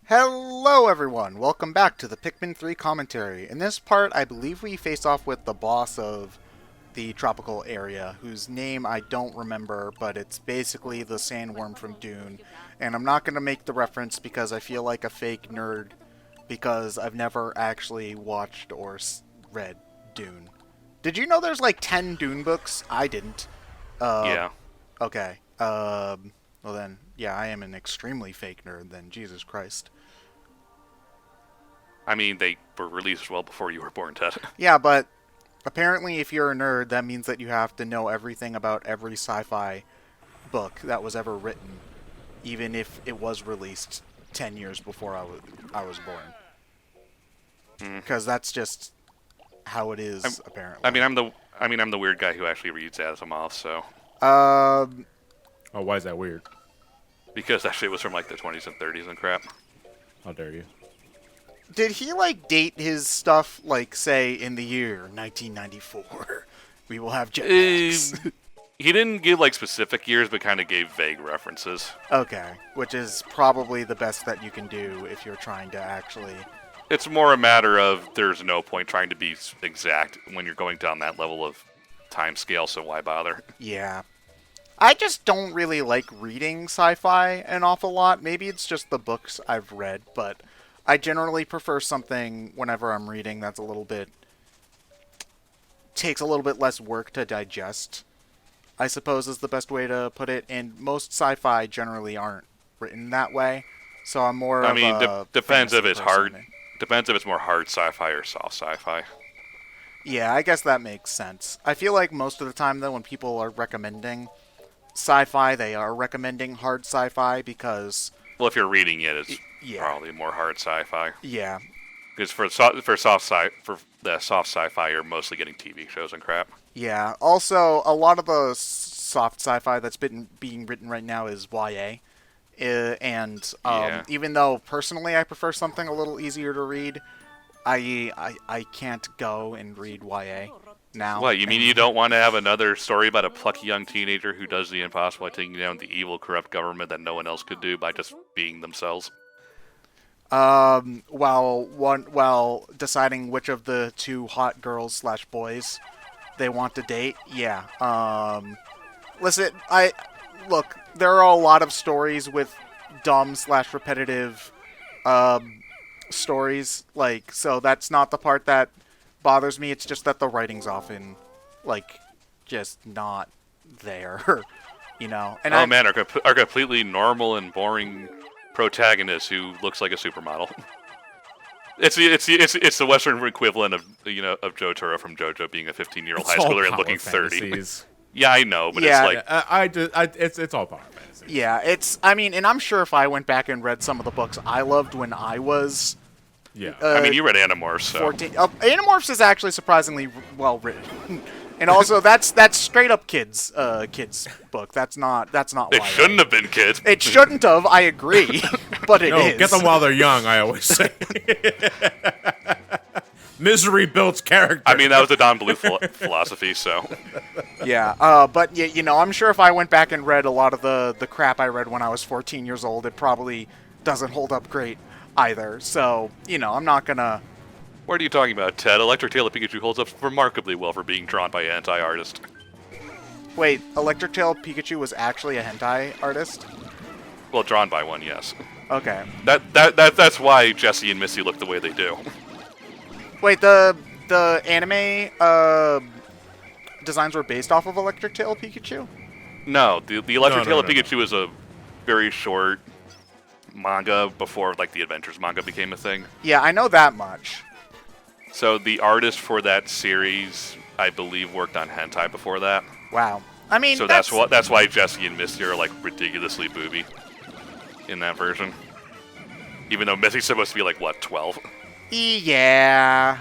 Hello everyone, welcome back to the Pikmin 3 commentary. In this part, I believe we face off with the boss of the tropical area, whose name I don't remember, but it's basically the sandworm from Dune. And I'm not going to make the reference because I feel like a fake nerd, because I've never actually watched or read Dune. Did you know there's like 10 Dune books? I didn't. Yeah. Okay. Well then, yeah, I am an extremely fake nerd then, Jesus Christ. I mean, they were released well before you were born, Ted. Yeah, but apparently if you're a nerd, that means that you have to know everything about every sci-fi book that was ever written, even if it was released 10 years before I was born. Because that's just how it is, apparently. I'm the weird guy who actually reads Asimov, so. Oh, why is that weird? Because that shit was from like the 20s and 30s and crap. How dare you? Did he, like, date his stuff, like, say, in the year 1994? We will have jetpacks. He didn't give like specific years, but kind of gave vague references. Okay, which is probably the best that you can do if you're trying to actually... It's more a matter of there's no point trying to be exact when you're going down that level of time scale, so why bother? Yeah. I just don't really like reading sci-fi an awful lot. Maybe it's just the books I've read, but I generally prefer something whenever I'm reading that's a little bit... takes a little bit less work to digest, I suppose is the best way to put it, and most sci-fi generally aren't written that way, so I'm more of a depends if it's fantasy hard. person. Depends if it's more hard sci-fi or soft sci-fi. Yeah, I guess that makes sense. I feel like most of the time, though, when people are recommending sci-fi, they are recommending hard sci-fi because... Well, if you're reading it, it's yeah. probably more hard sci-fi. Yeah. Because for the soft sci-fi, you're mostly getting TV shows and crap. Yeah. Also, a lot of the soft sci-fi that's being written right now is YA. And even though personally I prefer something a little easier to read, I can't go and read YA now. What, you mean you don't want to have another story about a plucky young teenager who does the impossible by taking down the evil, corrupt government that no one else could do by just being themselves? While deciding which of the two hot girls / boys they want to date, yeah. Listen, look, there are a lot of stories with dumb / repetitive stories, like, so that's not the part that bothers me. It's just that the writing's often, like, just not there, you know. And our completely normal and boring protagonist who looks like a supermodel. It's the Western equivalent of of Jotaro from JoJo being a 15-year-old high schooler and looking 30. Yeah, I know, but it's like it's all power fantasy. Yeah, and I'm sure if I went back and read some of the books I loved when I was... Yeah. You read Animorphs, so... 14. Animorphs is actually surprisingly well written. And also, that's straight up kids book. That's not It YA. shouldn't have been kids. It shouldn't have, I agree. But it is. Get them while they're young, I always say. Misery builds character. I mean, that was the Don Bluth philosophy, so... Yeah, but yeah, I'm sure if I went back and read a lot of the crap I read when I was 14 years old, it probably doesn't hold up great either. So, I'm not gonna... What are you talking about, Ted? Electric Tail of Pikachu holds up remarkably well for being drawn by an anti-artist. Wait, Electric Tail Pikachu was actually a hentai artist? Well, drawn by one, yes. Okay. That's why Jessie and Missy look the way they do. Wait, the anime designs were based off of Electric Tail Pikachu? No, the Electric Tail of Pikachu is a very short manga before like the Adventures manga became a thing. Yeah, I know that much. So the artist for that series, I believe, worked on hentai before that. Wow. I mean, so that's why Jessie and Misty are like ridiculously booby in that version. Even though Missy's supposed to be like what, 12? Yeah.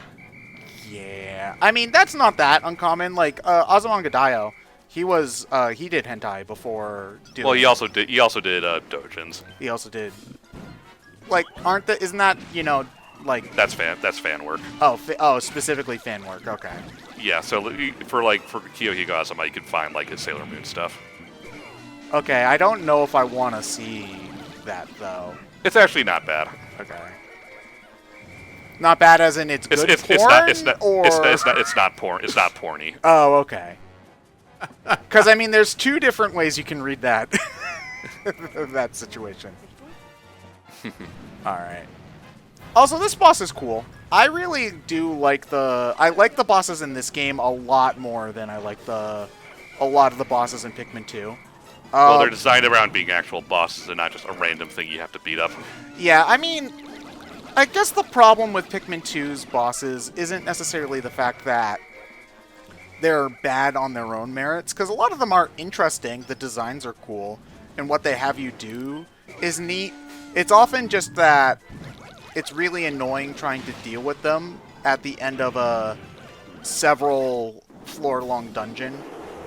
I mean, that's not that uncommon. Like Azumanga Daioh, he did hentai before doing... Well, he also did doujins. He also did... Like, isn't that, like... That's fan work. Oh, specifically fan work, okay. Yeah, so for Kyohiko Azuma, you can find, like, his Sailor Moon stuff. Okay, I don't know if I want to see that, though. It's actually not bad. Okay. Not bad as in it's good porn? It's not porn. It's not porny. Oh, okay. Because, I mean, there's two different ways you can read that. That situation. Alright. Also, this boss is cool. I really do like I like the bosses in this game a lot more than I like a lot of the bosses in Pikmin 2. Well, they're designed around being actual bosses and not just a random thing you have to beat up. Yeah, I mean, I guess the problem with Pikmin 2's bosses isn't necessarily the fact that they're bad on their own merits, because a lot of them are interesting, the designs are cool, and what they have you do is neat. It's often just that it's really annoying trying to deal with them at the end of a several floor-long dungeon.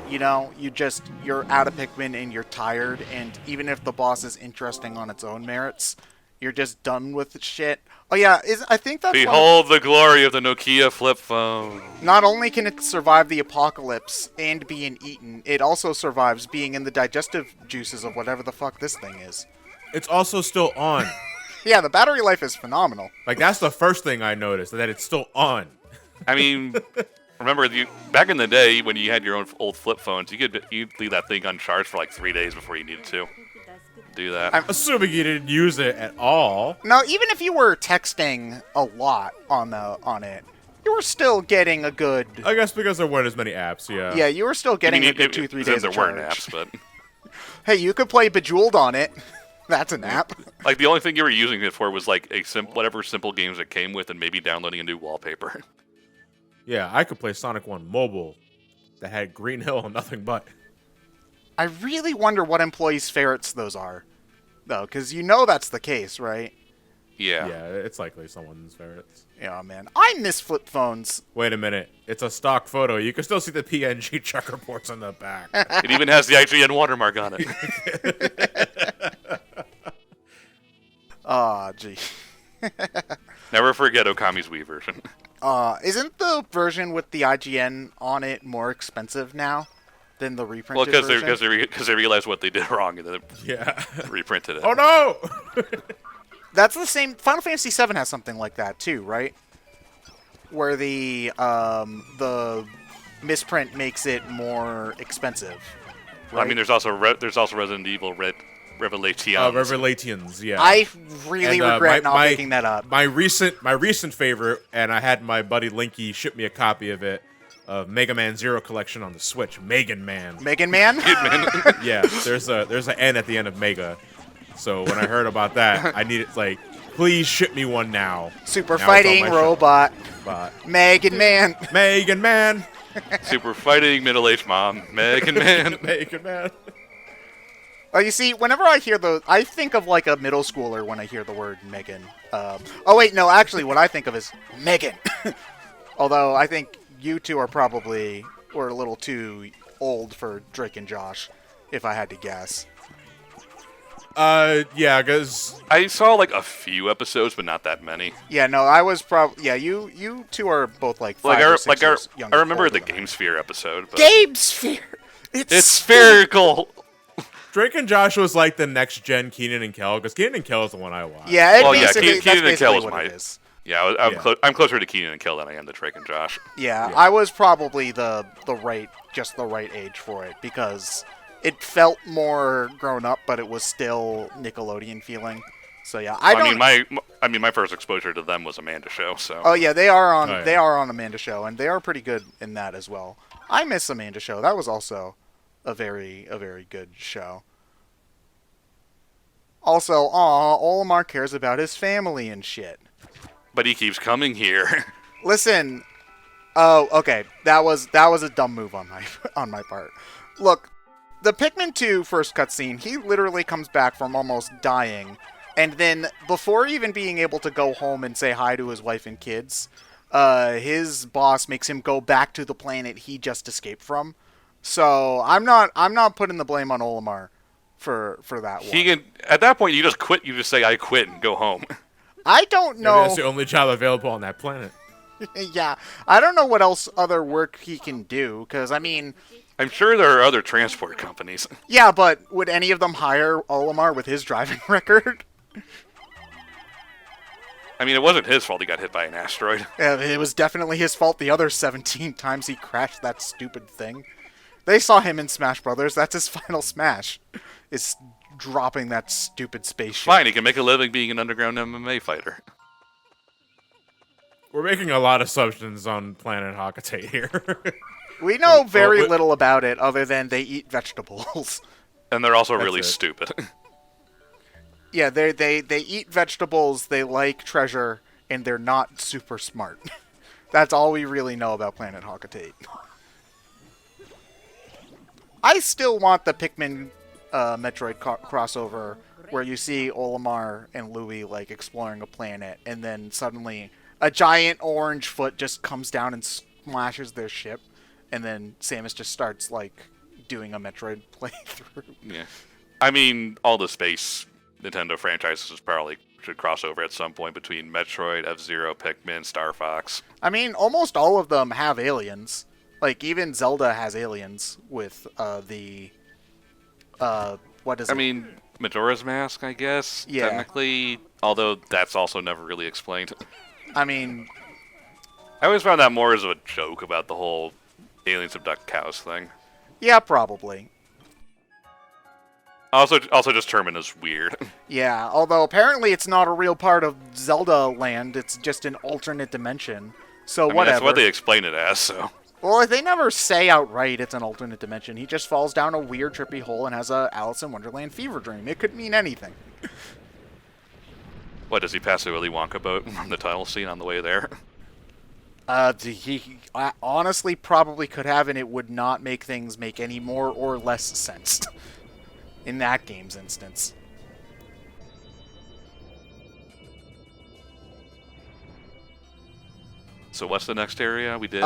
You know, you're out of Pikmin and you're tired, and even if the boss is interesting on its own merits, you're just done with shit. Oh yeah, I think that's Behold the glory of the Nokia flip phone. Not only can it survive the apocalypse and being eaten, it also survives being in the digestive juices of whatever the fuck this thing is. It's also still on. Yeah, the battery life is phenomenal. Like, that's the first thing I noticed, that it's still on. I mean, remember, back in the day when you had your own old flip phones, you'd leave that thing uncharged for like 3 days before you needed to do that. I'm assuming you didn't use it at all. No, even if you were texting a lot on it, you were still getting a good... I guess because there weren't as many apps, yeah. Yeah, you were still getting a good 2-3 days there of weren't charge. apps, but... Hey, you could play Bejeweled on it. That's an app. Like, the only thing you were using it for was, like, whatever simple games it came with and maybe downloading a new wallpaper. Yeah, I could play Sonic 1 mobile that had Green Hill and nothing but. I really wonder what employees' ferrets those are, though, because you know that's the case, right? Yeah. Yeah, it's likely someone's favorites. Yeah, man. I miss flip phones. Wait a minute. It's a stock photo. You can still see the PNG checkerboards on the back. It even has the IGN watermark on it. Aw, gee. Never forget Okami's Wii version. Isn't the version with the IGN on it more expensive now than the reprinted Well, version? because they realized what they did wrong and then Yeah. reprinted it. Oh no! That's the same. Final Fantasy VII has something like that too, right? Where the misprint makes it more expensive. Right? I mean, there's also Resident Evil Revelations. Revelations, yeah. I really And, regret not picking that up. My recent favorite, and I had my buddy Linky ship me a copy of it, of Mega Man Zero Collection on the Switch. Megan Man. Megan Man? Yeah, there's an N at the end of Mega. So when I heard about that, I needed, like, please ship me one now. Super now fighting robot. Megan Man. Megan Man. Super fighting middle-aged mom. Megan Man. Megan Man. Oh, you see, whenever I hear I think of like a middle schooler when I hear the word Megan. Oh wait, no, actually, what I think of is Megan. Although I think you two are probably a little too old for Drake and Josh, if I had to guess. Yeah, because I saw like a few episodes, but not that many. Yeah, no, I was probably... Yeah, you two are both like 5 or 6 years younger. I remember the older than Game Sphere episode. But Game Sphere! it's spherical! Drake and Josh was like the next gen Keenan and Kel, because Keenan and Kel is the one I watched. Yeah, Well, yeah, basically, Keenan and Kel that's is what my... it is. Yeah, I'm closer to Keenan and Kel than I am to Drake and Josh. Yeah, I was probably the right age for it, because it felt more grown up, but it was still Nickelodeon feeling. So yeah, I mean, my first exposure to them was Amanda Show. So. Oh yeah, they are on Oh, yeah. they are on Amanda Show, and they are pretty good in that as well. I miss Amanda Show. That was also a very good show. Also, Olimar cares about his family and shit. But he keeps coming here. Listen, oh, okay, that was a dumb move on my part. Look, the Pikmin 2 first cutscene, he literally comes back from almost dying, and then before even being able to go home and say hi to his wife and kids, his boss makes him go back to the planet he just escaped from. So I'm not putting the blame on Olimar for that one. At that point, you just quit. You just say, "I quit," and go home. I don't Maybe know. that's the only job available on that planet. Yeah, I don't know what else other work he can do, because, I mean... I'm sure there are other transport companies. Yeah, but would any of them hire Olimar with his driving record? I mean, it wasn't his fault he got hit by an asteroid. It was definitely his fault the other 17 times he crashed that stupid thing. They saw him in Smash Brothers. That's his final smash, is dropping that stupid spaceship. Fine, he can make a living being an underground MMA fighter. We're making a lot of assumptions on Planet Hakatate here. We know very little about it other than they eat vegetables. And they're also That's really it. stupid. Yeah, they eat vegetables, they like treasure, and they're not super smart. That's all we really know about Planet Hakatate. I still want the Pikmin Metroid crossover where you see Olimar and Louie like exploring a planet, and then suddenly a giant orange foot just comes down and smashes their ship, and then Samus just starts like doing a Metroid playthrough. Yeah. I mean, all the space Nintendo franchises probably should cross over at some point between Metroid, F-Zero, Pikmin, Star Fox. I mean, almost all of them have aliens. Like, even Zelda has aliens with what is it? I mean, Majora's Mask, I guess, Yeah. technically, although that's also never really explained. I mean, I always found that more as a joke about the whole aliens abduct cows thing. yeah, probably. Also just Termin is weird. Yeah, although apparently it's not a real part of Zelda land, it's just an alternate dimension. So I mean, whatever. that's what they explain it as, so. Well, they never say outright it's an alternate dimension. He just falls down a weird trippy hole and has a Alice in Wonderland fever dream. It could mean anything. What, does he pass a Willy Wonka boat from the tunnel scene on the way there? He honestly probably could have, and it would not make things make any more or less sense in that game's instance. So what's the next area? We did.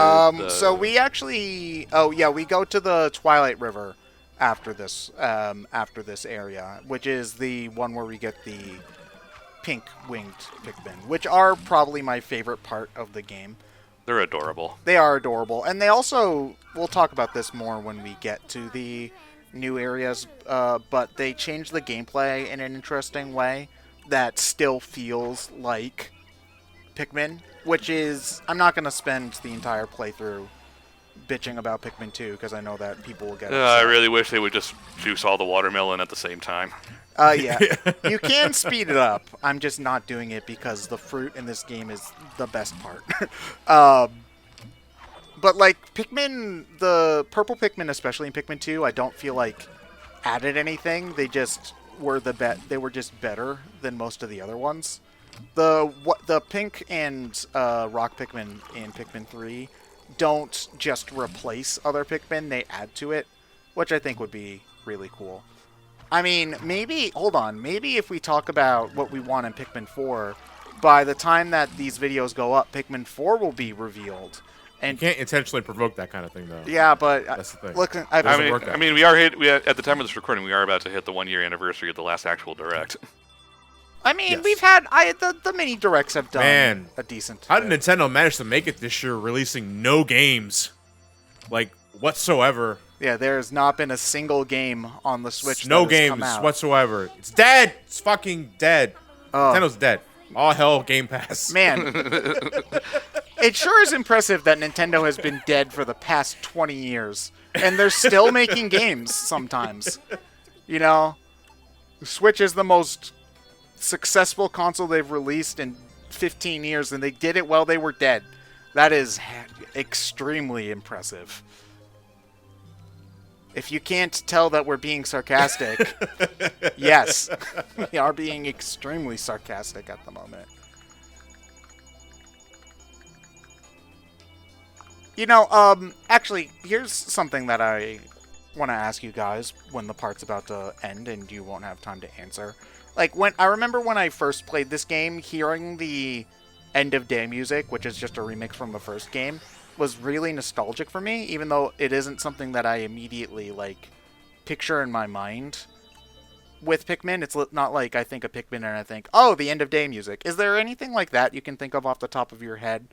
So we actually, we go to the Twilight River after this area, which is the one where we get the pink-winged Pikmin, which are probably my favorite part of the game. They're adorable. They are adorable, and they also, we'll talk about this more when we get to the new areas, but they change the gameplay in an interesting way that still feels like Pikmin, which is, I'm not going to spend the entire playthrough bitching about Pikmin 2, because I know that people will get I upset. really wish they would just juice all the watermelon at the same time. Yeah. You can speed it up. I'm just not doing it because the fruit in this game is the best part. But like Pikmin, the purple Pikmin, especially in Pikmin 2, I don't feel like added anything. They just were they were just better than most of the other ones. The pink and rock Pikmin in Pikmin 3 don't just replace other Pikmin, they add to it, which I think would be really cool. I mean, maybe if we talk about what we want in Pikmin 4, by the time that these videos go up, Pikmin 4 will be revealed. And You can't intentionally provoke that kind of thing, though. yeah, but That's the thing. look, Doesn't work that I mean, we are at the time of this recording, we are about to hit the 1-year anniversary of the last actual direct. I mean, Yes. we've had the mini directs have done Man, a decent. How did Nintendo manage to make it this year, releasing no games, like whatsoever? Yeah, there's not been a single game on the Switch. No that has come games out. whatsoever. It's dead. It's fucking dead. Oh. Nintendo's dead. All hell, Game Pass. Man, it sure is impressive that Nintendo has been dead for the past 20 years, and they're still making games sometimes. You know, Switch is the most successful console they've released in 15 years, and they did it while they were dead. That is extremely impressive. If you can't tell that we're being sarcastic, yes, we are being extremely sarcastic at the moment. You know, actually, here's something that I want to ask you guys when the part's about to end and you won't have time to answer. Like, I remember when I first played this game, hearing the end of day music, which is just a remix from the first game, was really nostalgic for me, even though it isn't something that I immediately, like, picture in my mind with Pikmin. It's not like I think of Pikmin and I think, oh, the end of day music. Is there anything like that you can think of off the top of your head?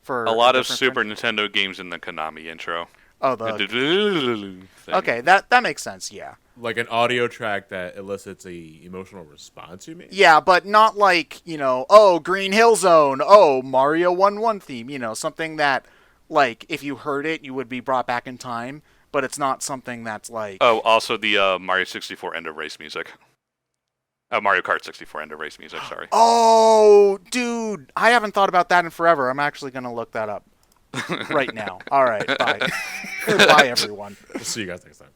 For A lot of different Super Nintendo games in the Konami intro. Oh, Thing. okay, that makes sense, yeah. Like an audio track that elicits a emotional response, you mean? Yeah, but not like, oh, Green Hill Zone, oh, Mario 1-1 theme, something that, like, if you heard it, you would be brought back in time, but it's not something that's like... Oh, also the Mario 64 end of race music. Mario Kart 64 end of race music, sorry. Oh, dude, I haven't thought about that in forever. I'm actually going to look that up right now. All right, bye. Bye, everyone. We'll see you guys next time.